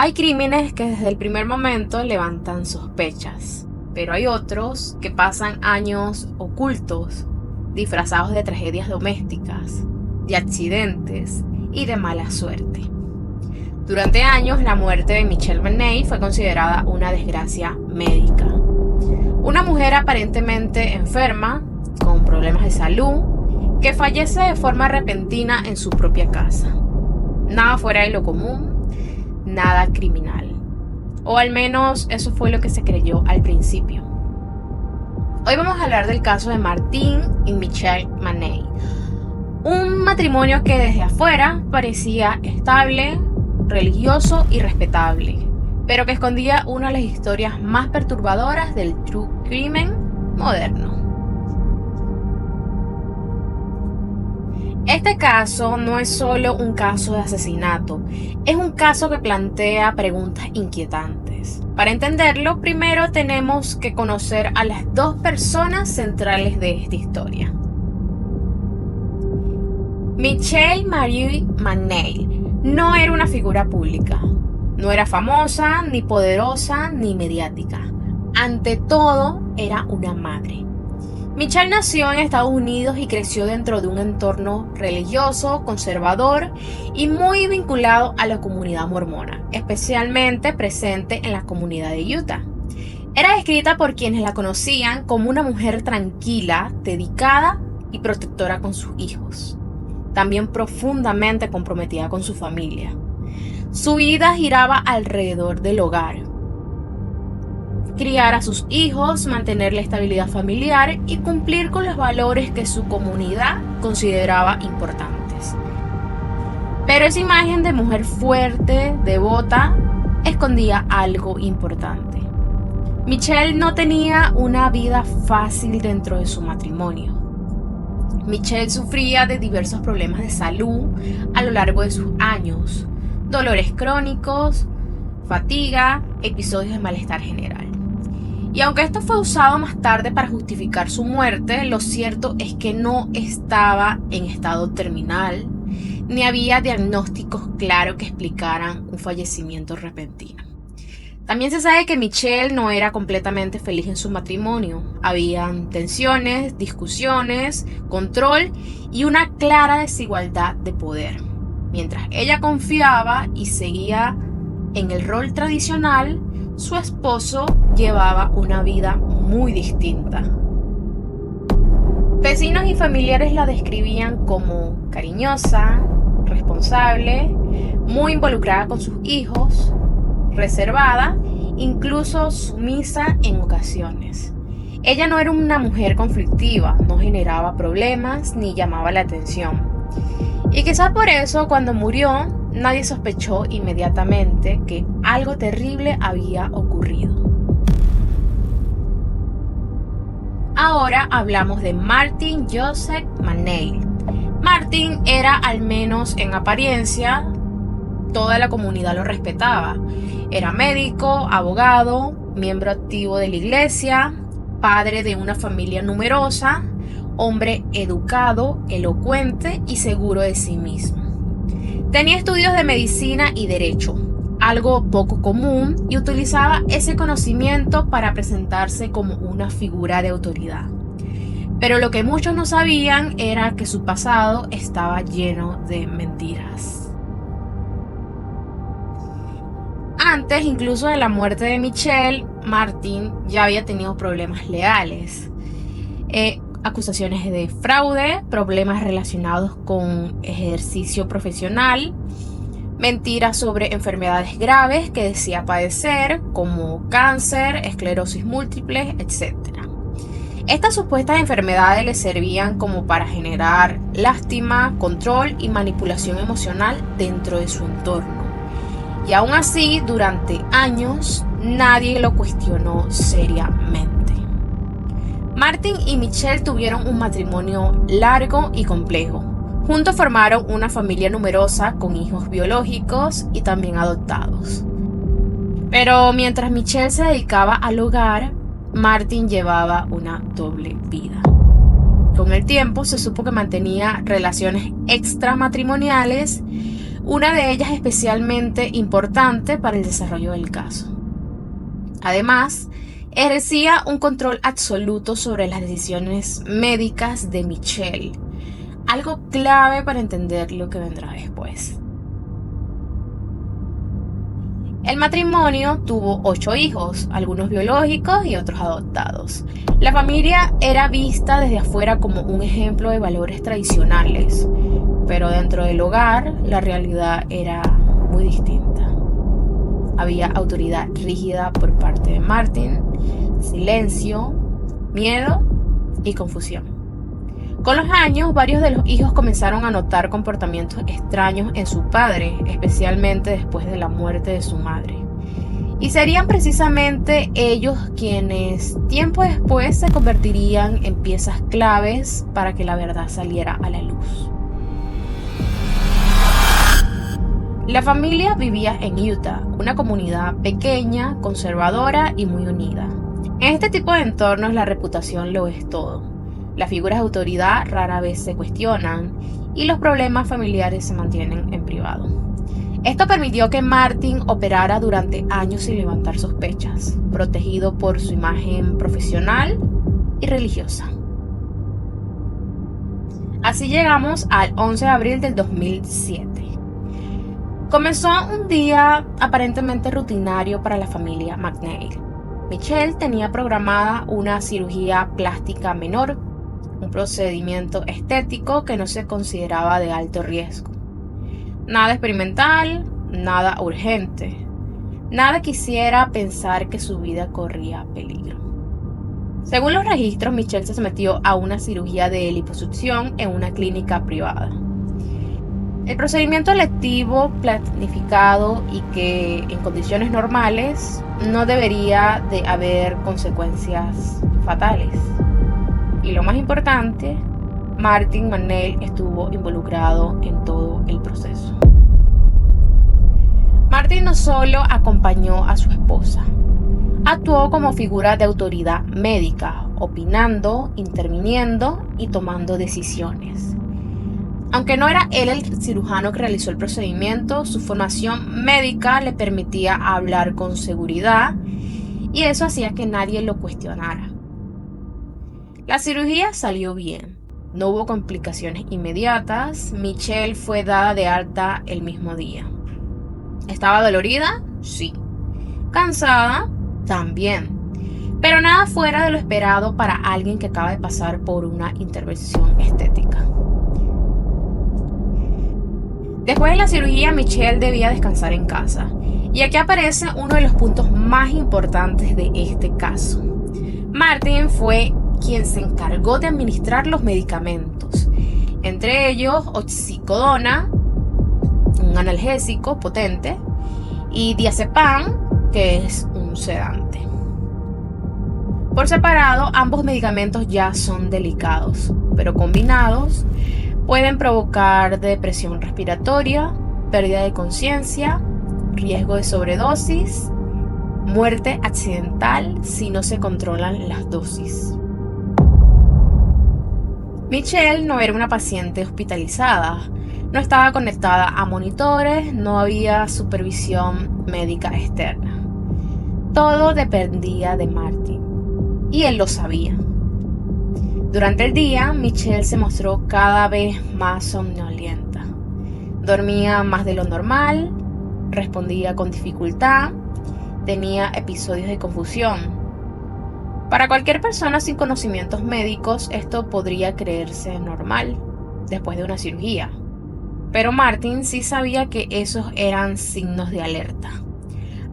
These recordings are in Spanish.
Hay crímenes que desde el primer momento levantan sospechas, pero hay otros que pasan años ocultos, disfrazados de tragedias domésticas, de accidentes y de mala suerte. Durante años, la muerte de Michelle Manney fue considerada una desgracia médica. Una mujer aparentemente enferma, con problemas de salud, que fallece de forma repentina en su propia casa. Nada fuera de lo común, nada criminal. O al menos eso fue lo que se creyó al principio. Hoy vamos a hablar del caso de Martin y Michelle Manney. Un matrimonio que desde afuera parecía estable, religioso y respetable, pero que escondía una de las historias más perturbadoras del true crime moderno. Este caso no es solo un caso de asesinato, es un caso que plantea preguntas inquietantes. Para entenderlo, primero tenemos que conocer a las dos personas centrales de esta historia. Michelle Marie Manney no era una figura pública, no era famosa, ni poderosa, ni mediática. Ante todo, era una madre. Michelle nació en Estados Unidos y creció dentro de un entorno religioso, conservador y muy vinculado a la comunidad mormona, especialmente presente en la comunidad de Utah. Era descrita por quienes la conocían como una mujer tranquila, dedicada y protectora con sus hijos. También profundamente comprometida con su familia. Su vida giraba alrededor del hogar. Criar a sus hijos, mantener la estabilidad familiar y cumplir con los valores que su comunidad consideraba importantes. Pero esa imagen de mujer fuerte, devota, escondía algo importante. Michelle no tenía una vida fácil dentro de su matrimonio. Michelle sufría de diversos problemas de salud a lo largo de sus años, dolores crónicos, fatiga, episodios de malestar general. Y aunque esto fue usado más tarde para justificar su muerte, lo cierto es que no estaba en estado terminal, ni había diagnósticos claros que explicaran un fallecimiento repentino. También se sabe que Michelle no era completamente feliz en su matrimonio. Habían tensiones, discusiones, control y una clara desigualdad de poder. Mientras ella confiaba y seguía en el rol tradicional, su esposo llevaba una vida muy distinta. Vecinos y familiares la describían como cariñosa, responsable, muy involucrada con sus hijos, reservada, incluso sumisa en ocasiones. Ella no era una mujer conflictiva, no generaba problemas ni llamaba la atención. Y quizás por eso, cuando murió, nadie sospechó inmediatamente que algo terrible había ocurrido. Ahora hablamos de Martin Joseph Manney. Martin era, al menos en apariencia, toda la comunidad lo respetaba. Era médico, abogado, miembro activo de la iglesia, padre de una familia numerosa, hombre educado, elocuente y seguro de sí mismo. Tenía estudios de medicina y derecho, algo poco común, y utilizaba ese conocimiento para presentarse como una figura de autoridad. Pero lo que muchos no sabían era que su pasado estaba lleno de mentiras. Antes incluso de la muerte de Michelle, Martin ya había tenido problemas legales. Acusaciones de fraude, problemas relacionados con ejercicio profesional, mentiras sobre enfermedades graves que decía padecer, como cáncer, esclerosis múltiple, etc. Estas supuestas enfermedades le servían como para generar lástima, control y manipulación emocional dentro de su entorno. Y aún así, durante años, nadie lo cuestionó seriamente. Martin y Michelle tuvieron un matrimonio largo y complejo. Juntos formaron una familia numerosa con hijos biológicos y también adoptados. Pero mientras Michelle se dedicaba al hogar, Martin llevaba una doble vida. Con el tiempo se supo que mantenía relaciones extramatrimoniales una de ellas especialmente importante para el desarrollo del caso. Además, ejercía un control absoluto sobre las decisiones médicas de Michelle, algo clave para entender lo que vendrá después. El matrimonio tuvo 8 hijos, algunos biológicos y otros adoptados. La familia era vista desde afuera como un ejemplo de valores tradicionales, pero dentro del hogar la realidad era muy distinta. Había autoridad rígida por parte de Martin, silencio, miedo y confusión. Con los años, varios de los hijos comenzaron a notar comportamientos extraños en su padre, especialmente después de la muerte de su madre. Y serían precisamente ellos quienes, tiempo después, se convertirían en piezas claves para que la verdad saliera a la luz. La familia vivía en Utah, una comunidad pequeña, conservadora y muy unida. En este tipo de entornos la reputación lo es todo. Las figuras de autoridad rara vez se cuestionan y los problemas familiares se mantienen en privado. Esto permitió que Martin operara durante años sin levantar sospechas, protegido por su imagen profesional y religiosa. Así llegamos al 11 de abril del 2007. Comenzó un día aparentemente rutinario para la familia McNeil. Michelle tenía programada una cirugía plástica menor, un procedimiento estético que no se consideraba de alto riesgo. Nada experimental, nada urgente. Nada quisiera pensar que su vida corría peligro. Según los registros, Michelle se sometió a una cirugía de liposucción en una clínica privada. El procedimiento electivo planificado y que en condiciones normales no debería de haber consecuencias fatales. Y lo más importante, Martin McNeil estuvo involucrado en todo el proceso. Martin no solo acompañó a su esposa, actuó como figura de autoridad médica, opinando, interviniendo y tomando decisiones. Aunque no era él el cirujano que realizó el procedimiento, su formación médica le permitía hablar con seguridad y eso hacía que nadie lo cuestionara. La cirugía salió bien, no hubo complicaciones inmediatas. Michelle fue dada de alta el mismo día. ¿Estaba dolorida? Sí. ¿Cansada? También. Pero nada fuera de lo esperado para alguien que acaba de pasar por una intervención estética. Después de la cirugía, Michelle debía descansar en casa. Y aquí aparece uno de los puntos más importantes de este caso. Martin fue quien se encargó de administrar los medicamentos, entre ellos oxicodona, un analgésico potente, y diazepam, que es un sedante. Por separado, ambos medicamentos ya son delicados, pero combinados pueden provocar depresión respiratoria, pérdida de conciencia, riesgo de sobredosis, muerte accidental si no se controlan las dosis. Michelle no era una paciente hospitalizada, no estaba conectada a monitores, no había supervisión médica externa. Todo dependía de Martin, y él lo sabía. Durante el día, Michelle se mostró cada vez más somnolienta. Dormía más de lo normal, respondía con dificultad, tenía episodios de confusión. Para cualquier persona sin conocimientos médicos, esto podría creerse normal después de una cirugía. Pero Martin sí sabía que esos eran signos de alerta.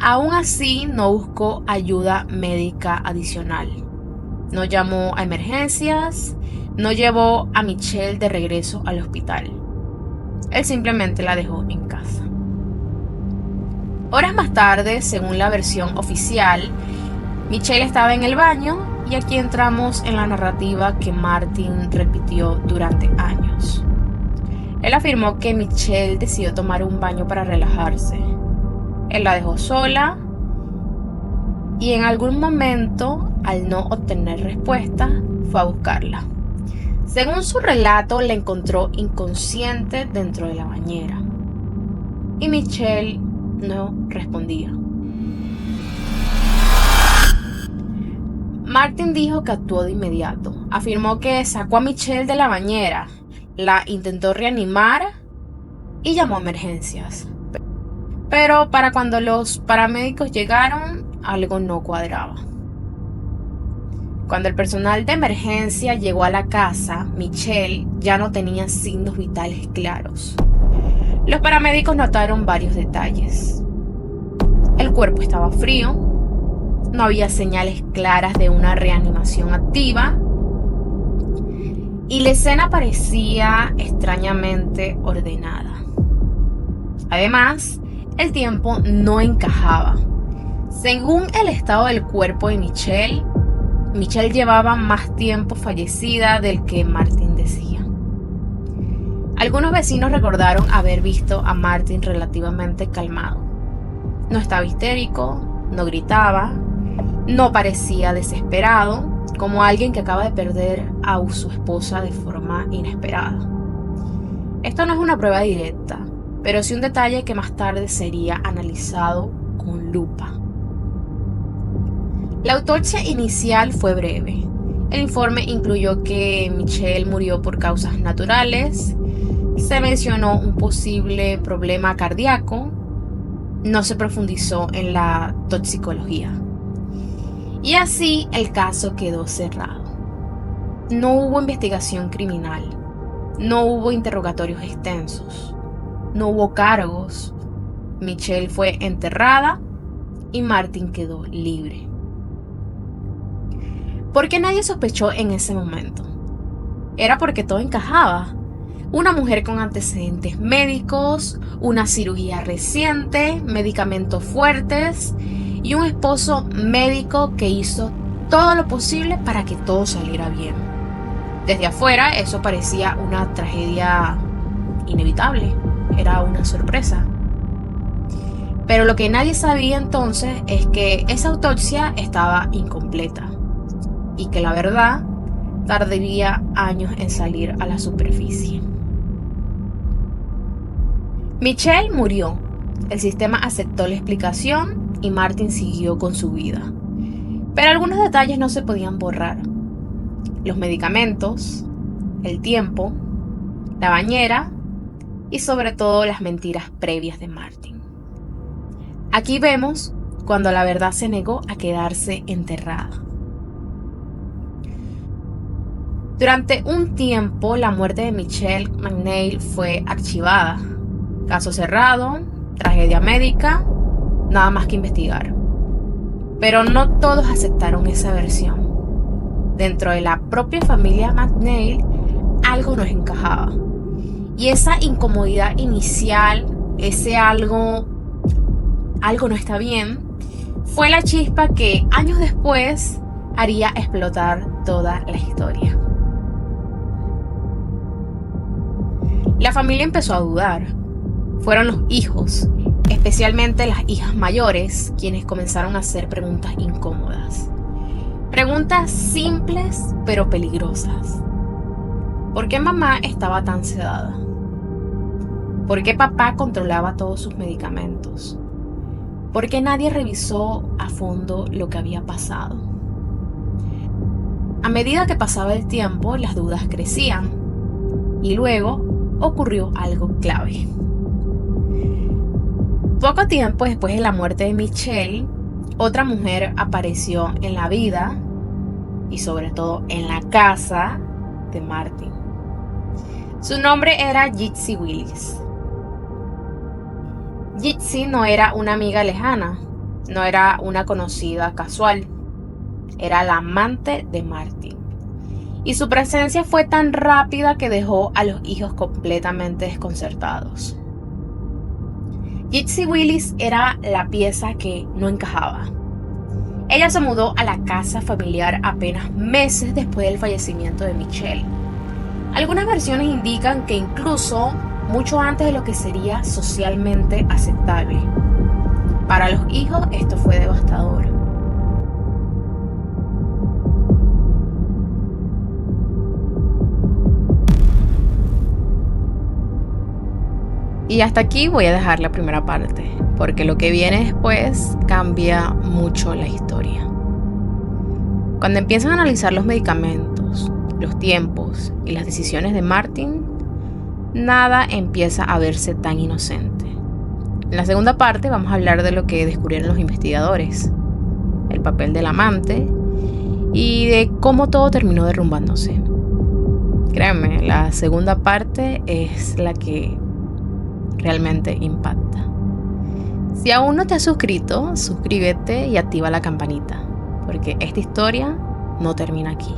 Aún así, no buscó ayuda médica adicional. No llamó a emergencias, no llevó a Michelle de regreso al hospital. Él simplemente la dejó en casa. Horas más tarde, según la versión oficial, Michelle estaba en el baño y aquí entramos en la narrativa que Martin repitió durante años. Él afirmó que Michelle decidió tomar un baño para relajarse. Él la dejó sola y en algún momento, al no obtener respuesta, fue a buscarla. Según su relato, la encontró inconsciente dentro de la bañera. y Michelle no respondía. Martin dijo que actuó de inmediato. Afirmó que sacó a Michelle de la bañera, la intentó reanimar y llamó a emergencias. Pero para cuando los paramédicos llegaron, algo no cuadraba. Cuando el personal de emergencia llegó a la casa, Michelle ya no tenía signos vitales claros. Los paramédicos notaron varios detalles. El cuerpo estaba frío, no había señales claras de una reanimación activa y la escena parecía extrañamente ordenada. Además, el tiempo no encajaba. Según el estado del cuerpo de Michelle llevaba más tiempo fallecida del que Martin decía. Algunos vecinos recordaron haber visto a Martin relativamente calmado. No estaba histérico, no gritaba, no parecía desesperado, como alguien que acaba de perder a su esposa de forma inesperada. Esto no es una prueba directa, pero sí un detalle que más tarde sería analizado con lupa. La autopsia inicial fue breve. El informe incluyó que Michelle murió por causas naturales, se mencionó un posible problema cardíaco, no se profundizó en la toxicología. Y así el caso quedó cerrado. No hubo investigación criminal, no hubo interrogatorios extensos, no hubo cargos. Michelle fue enterrada y Martin quedó libre. ¿Por qué nadie sospechó en ese momento? Era porque todo encajaba. Una mujer con antecedentes médicos, una cirugía reciente, medicamentos fuertes y un esposo médico que hizo todo lo posible para que todo saliera bien. Desde afuera eso parecía una tragedia inevitable, era una sorpresa. Pero lo que nadie sabía entonces es que esa autopsia estaba incompleta y que la verdad tardaría años en salir a la superficie. Michelle murió, el sistema aceptó la explicación y Martin siguió con su vida. Pero algunos detalles no se podían borrar. Los medicamentos, el tiempo, la bañera y sobre todo las mentiras previas de Martin. Aquí vemos cuando la verdad se negó a quedarse enterrada. Durante un tiempo, la muerte de Michelle McNeil fue archivada. Caso cerrado, tragedia médica, nada más que investigar. Pero no todos aceptaron esa versión. Dentro de la propia familia McNeil, algo no encajaba. Y esa incomodidad inicial, ese algo no está bien, fue la chispa que años después haría explotar toda la historia. La familia empezó a dudar. Fueron los hijos, especialmente las hijas mayores, quienes comenzaron a hacer preguntas incómodas. Preguntas simples pero peligrosas. ¿Por qué mamá estaba tan sedada? ¿Por qué papá controlaba todos sus medicamentos? ¿Por qué nadie revisó a fondo lo que había pasado? A medida que pasaba el tiempo, las dudas crecían y luego ocurrió algo clave. Poco tiempo después de la muerte de Michelle, otra mujer apareció en la vida y sobre todo en la casa de Martin. Su nombre era Gypsy Willis. Gypsy no era una amiga lejana, no era una conocida casual, era la amante de Martin. Y su presencia fue tan rápida que dejó a los hijos completamente desconcertados. Gypsy Willis era la pieza que no encajaba. Ella se mudó a la casa familiar apenas meses después del fallecimiento de Michelle. Algunas versiones indican que incluso mucho antes de lo que sería socialmente aceptable. Para los hijos esto fue devastador. Y hasta aquí voy a dejar la primera parte, porque lo que viene después cambia mucho la historia. Cuando empiezan a analizar los medicamentos, los tiempos y las decisiones de Martin, nada empieza a verse tan inocente. En la segunda parte vamos a hablar de lo que descubrieron los investigadores, el papel del amante y de cómo todo terminó derrumbándose. Créanme, la segunda parte es la que realmente impacta. Si aún no te has suscrito, suscríbete y activa la campanita, porque esta historia no termina aquí.